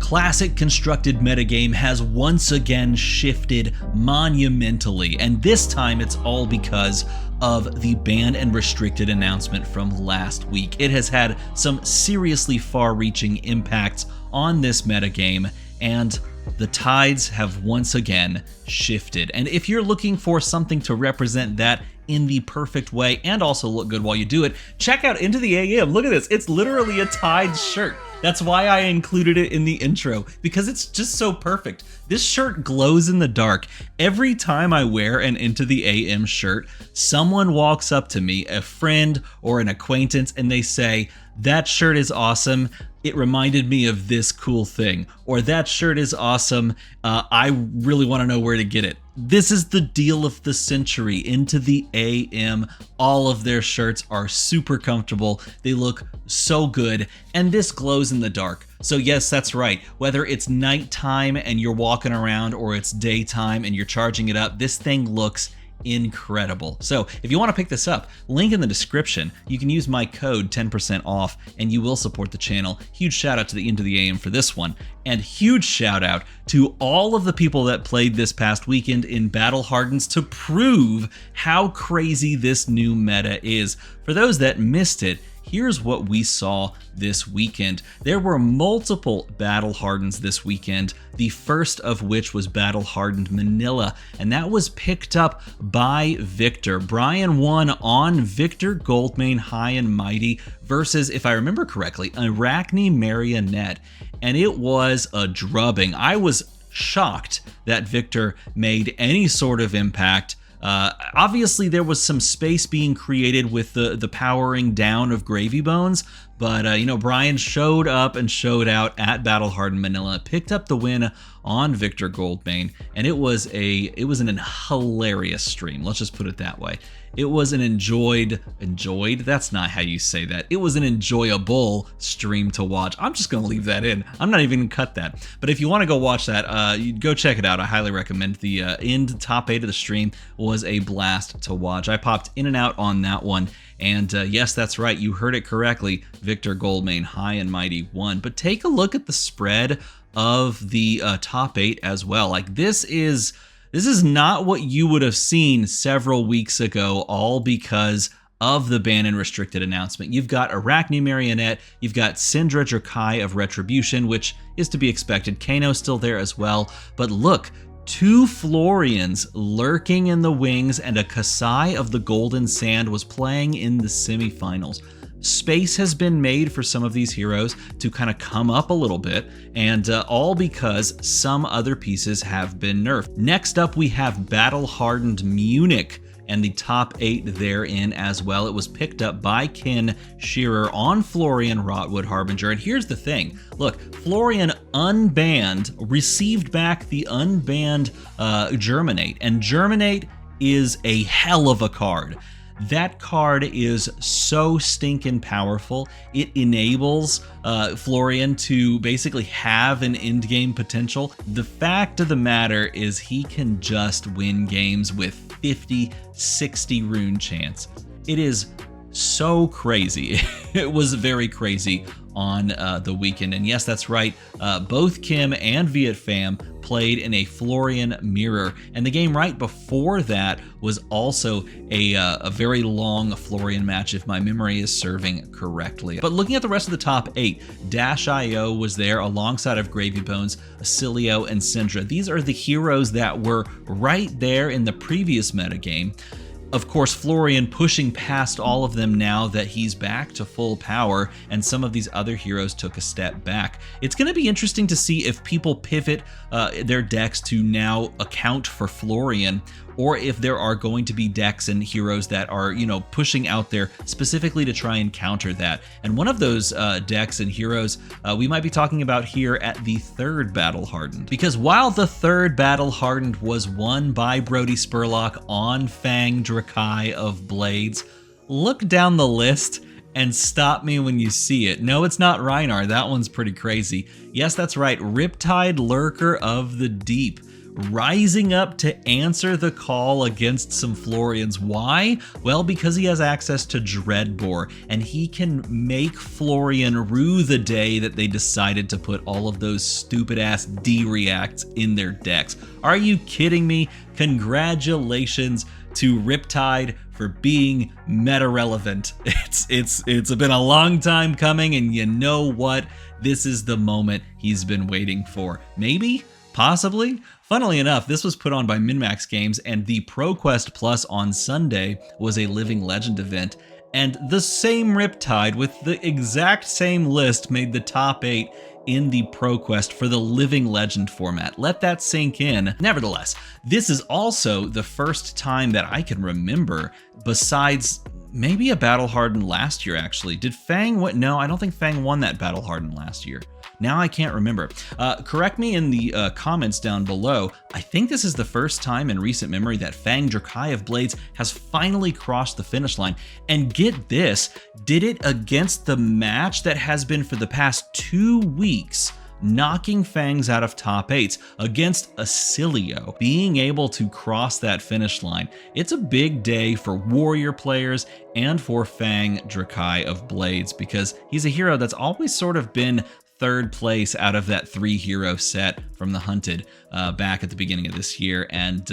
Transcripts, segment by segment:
classic constructed metagame has once again shifted monumentally, and this time it's all because of the banned and restricted announcement from last week. It has had some seriously far-reaching impacts on this metagame, and the tides have once again shifted. And if you're looking for something to represent that in the perfect way and also look good while you do it, check out Into the AM. Look at this. It's literally a Tides shirt. That's why I included it in the intro, because it's just so perfect. This shirt glows in the dark. Every time I wear an Into the AM shirt, someone walks up to me, a friend or an acquaintance, and they say, "That shirt is awesome. It reminded me of this cool thing," or "That shirt is awesome. I really want to know where to get it." This is the deal of the century. Into the AM, all of their shirts are super comfortable. They look so good, and this glows in the dark. So yes, that's right. Whether it's nighttime and you're walking around or it's daytime and you're charging it up, this thing looks incredible. So if you want to pick this up, link in the description. You can use my code 10% off and you will support the channel. Huge shout out to the Into the AM for this one, and huge shout out to all of the people that played this past weekend in Battle Hardens to prove how crazy this new meta is. For those that missed it, here's what we saw this weekend. There were multiple Battle Hardens this weekend, the first of which was Battle Hardened Manila, and that was picked up by Victor. Brian won on Victor Goldmane High and Mighty versus, if I remember correctly, Arachne Marionette, and it was a drubbing. I was shocked that Victor made any sort of impact. Obviously there was some space being created with the powering down of Gravy Bones, but Brian showed up and showed out at Battle Hardened Manila, picked up the win on Victor Goldmane, and it was an hilarious stream. Let's just put it that way. It was an enjoyed, that's not how you say that. It was an enjoyable stream to watch. I'm just gonna leave that in. I'm not even gonna cut that. But if you wanna go watch that, you go check it out. I highly recommend. The end top 8 of the stream was a blast to watch. I popped in and out on that one. And yes, that's right. You heard it correctly. Victor Goldmane High and Mighty won. But take a look at the spread of the top 8 as well. Like this is not what you would have seen several weeks ago, all because of the ban and restricted announcement. You've got Arachne Marionette, you've got Syndra Drakai of Retribution, which is to be expected. Kano's still there as well. But look, 2 Florians lurking in the wings, and a Kasai of the Golden Sand was playing in the semifinals. Space has been made for some of these heroes to kind of come up a little bit, and all because some other pieces have been nerfed. Next up, we have Battle Hardened Munich, and the top 8 therein as well. It was picked up by Ken Shearer on Florian Rotwood Harbinger. And here's the thing. Look, Florian unbanned, received back the unbanned Germinate, and Germinate is a hell of a card. That card is so stinking powerful. It enables Florian to basically have an end game potential. The fact of the matter is he can just win games with 50, 60 rune chance. It is so crazy. It was very crazy on the weekend. And yes, that's right. Both Kim and Viet Fam played in a Florian mirror, and the game right before that was also a very long Florian match, if my memory is serving correctly. But looking at the rest of the top 8, Dash.io was there alongside of Gravy Bones, Acilio, and Syndra. These are the heroes that were right there in the previous metagame. Of course, Florian pushing past all of them now that he's back to full power, and some of these other heroes took a step back. It's going to be interesting to see if people pivot their decks to now account for Florian, or if there are going to be decks and heroes that are, pushing out there specifically to try and counter that. And one of those decks and heroes we might be talking about here at the 3rd Battle Hardened. Because while the 3rd Battle Hardened was won by Brody Spurlock on Fang Drakai of Blades, look down the list and stop me when you see it. No, it's not Rhinar. That one's pretty crazy. Yes, that's right. Riptide Lurker of the Deep rising up to answer the call against some Florians. Why? Well, because he has access to Dreadbore, and he can make Florian rue the day that they decided to put all of those stupid-ass D-reacts in their decks. Are you kidding me? Congratulations to Riptide for being meta-relevant. It's been a long time coming, and you know what? This is the moment he's been waiting for. Maybe? Possibly? Funnily enough, this was put on by MinMax Games, and the ProQuest Plus on Sunday was a Living Legend event, and the same Riptide with the exact same list made the top 8 in the ProQuest for the Living Legend format. Let that sink in. Nevertheless, this is also the first time that I can remember, besides maybe a Battle Hardened last year actually. Did Fang win? No, I don't think Fang won that Battle Hardened last year. Now I can't remember. Correct me in the comments down below. I think this is the first time in recent memory that Fang Drakai of Blades has finally crossed the finish line. And get this, did it against the match that has been for the past 2 weeks knocking Fangs out of top 8s against Acilio, being able to cross that finish line. It's a big day for Warrior players and for Fang Drakai of Blades, because he's a hero that's always sort of been third place out of that 3-hero set from the Hunted back at the beginning of this year, and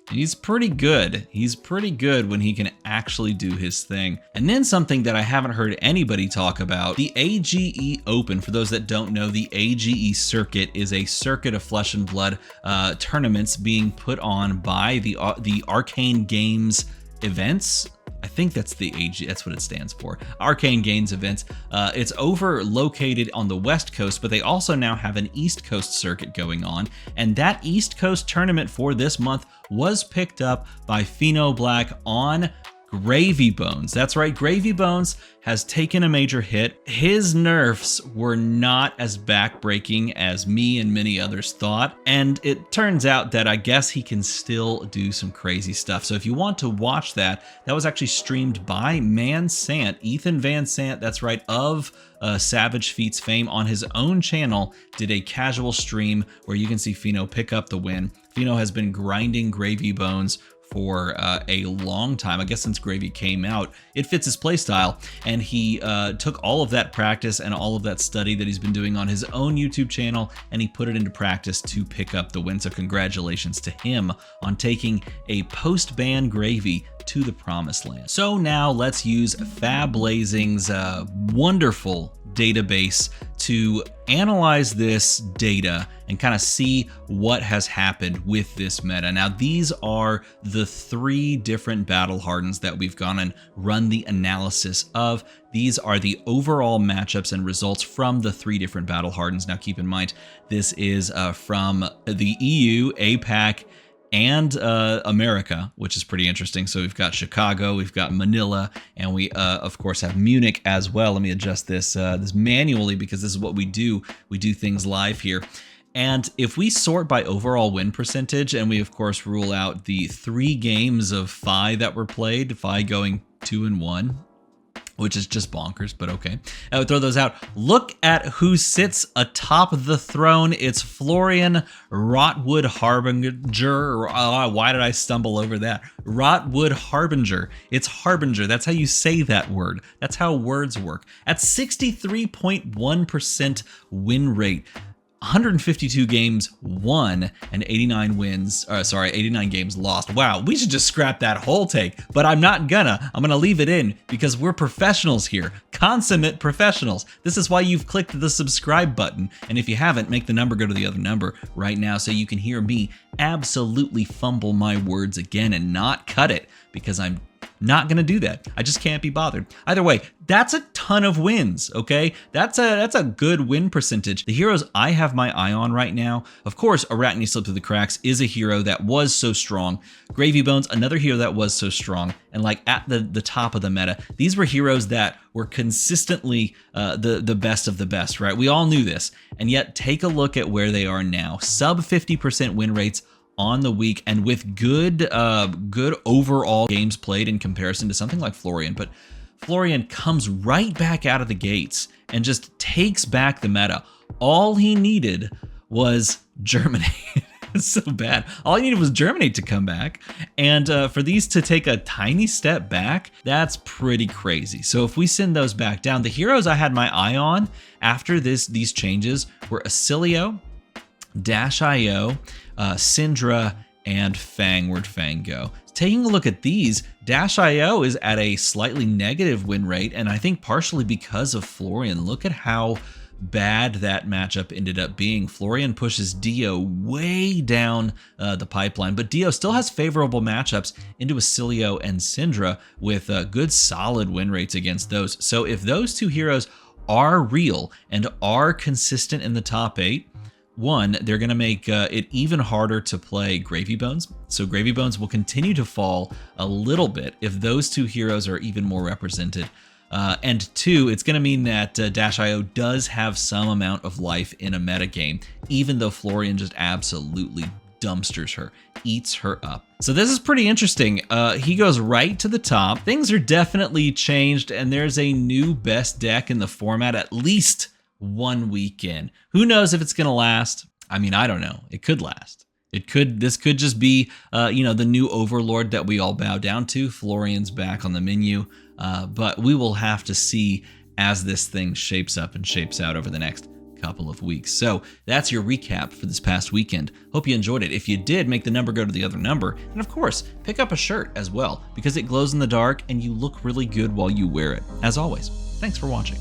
he's pretty good. He's pretty good when he can actually do his thing. And then something that I haven't heard anybody talk about, the AGE Open. For those that don't know, the AGE circuit is a circuit of Flesh and Blood tournaments being put on by the Arcane Games events. I think that's the AG, that's what it stands for. Arcane Games events. It's located on the West Coast, but they also now have an East Coast circuit going on. And that East Coast tournament for this month was picked up by Pheno Black on Gravy Bones. That's right, Gravy Bones has taken a major hit. His nerfs were not as backbreaking as me and many others thought, and it turns out that I guess he can still do some crazy stuff. So if you want to watch that, that was actually streamed by Mansant, Ethan Van Sant, that's right, of Savage Feats fame, on his own channel, did a casual stream where you can see Pheno pick up the win. Pheno has been grinding Gravy Bones for a long time, I guess since Gravy came out. It fits his playstyle, and he took all of that practice and all of that study that he's been doing on his own YouTube channel, and he put it into practice to pick up the win. So congratulations to him on taking a post-ban Gravy to the promised land. So now let's use Fablazing's wonderful database to analyze this data and kind of see what has happened with this meta. Now, these are the 3 different Battle Hardens that we've gone and run the analysis of. These are the overall matchups and results from the 3 different Battle Hardens. Now, keep in mind, this is from the EU, APAC, and America, which is pretty interesting. So we've got Chicago, we've got Manila, and we of course have Munich as well. Let me adjust this manually because this is what we do. We do things live here. And if we sort by overall win percentage, and we of course rule out the 3 games of Phi that were played, Phi going 2-1, which is just bonkers, but okay. I would throw those out. Look at who sits atop the throne. It's Florian Rotwood Harbinger. Why did I stumble over that? Rotwood Harbinger. It's Harbinger. That's how you say that word. That's how words work. At 63.1% win rate. 152 games won and 89 games lost. Wow, we should just scrap that whole take, but I'm not gonna. I'm gonna leave it in because we're professionals here, consummate professionals. This is why you've clicked the subscribe button, and if you haven't, make the number go to the other number right now so you can hear me absolutely fumble my words again and not cut it, because I'm not gonna do that. I just can't be bothered. Either way, that's a ton of wins, okay? That's a good win percentage. The heroes I have my eye on right now, of course, Arachne Slip Through the Cracks is a hero that was so strong. Gravy Bones, another hero that was so strong, and like at the top of the meta. These were heroes that were consistently the best of the best, right? We all knew this, and yet take a look at where they are now. Sub 50% win rates on the week, and with good overall games played in comparison to something like Florian. But Florian comes right back out of the gates and just takes back the meta. All he needed was Germany. It's so bad. All I needed was Germinate to come back. And for these to take a tiny step back, that's pretty crazy. So if we send those back down, the heroes I had my eye on after these changes were Acilio, Dash.io, Syndra, and Fang. Where'd Fang go? Taking a look at these, Dash.io is at a slightly negative win rate, and I think partially because of Florian. Look at how bad that matchup ended up being. Florian pushes Dio way down the pipeline, but Dio still has favorable matchups into Acilio and Syndra with good solid win rates against those. So if those two heroes are real and are consistent in the top 8, one, they're going to make it even harder to play Gravy Bones. So Gravy Bones will continue to fall a little bit if those two heroes are even more represented. And two, it's going to mean that Dash.io does have some amount of life in a metagame, even though Florian just absolutely dumpsters her, eats her up. So this is pretty interesting. He goes right to the top. Things are definitely changed, and there's a new best deck in the format, at least 1 week in. Who knows if it's going to last? I mean, I don't know. It could last. This could just be, the new overlord that we all bow down to. Florian's back on the menu, but we will have to see as this thing shapes up and shapes out over the next couple of weeks. So that's your recap for this past weekend. Hope you enjoyed it. If you did, make the number go to the other number. And of course, pick up a shirt as well, because it glows in the dark and you look really good while you wear it. As always, thanks for watching.